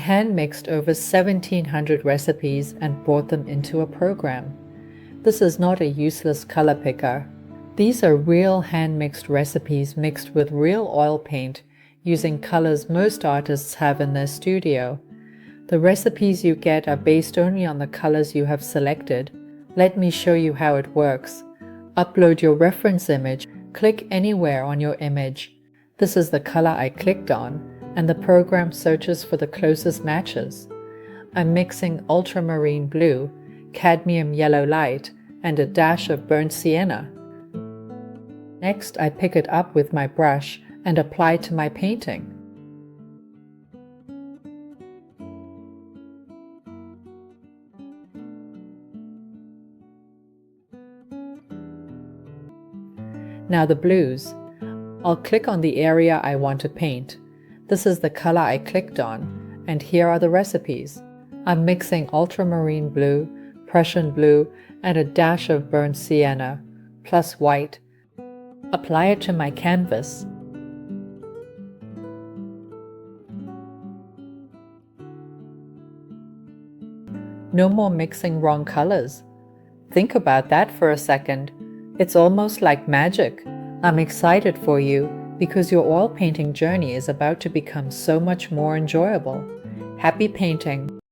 hand mixed over 1,700 recipes and brought them into a program. This is not a useless color picker. These are real hand-mixed recipes mixed with real oil paint using colors most artists have in their studio. The recipes you get are based only on the colors you have selected. Let me show you how it works. Upload your reference image. Click anywhere on your image. This is the color I clicked on, and the program searches for the closest matches. I'm mixing ultramarine blue, cadmium yellow light, and a dash of burnt sienna. Next, I pick it up with my brush and apply to my painting. Now the blues. I'll click on the area I want to paint. This is the color I clicked on, and here are the recipes. I'm mixing ultramarine blue, Prussian blue, and a dash of burnt sienna, plus white. Apply it to my canvas. No more mixing wrong colors. Think about that for a second. It's almost like magic. I'm excited for you because your oil painting journey is about to become so much more enjoyable. Happy painting!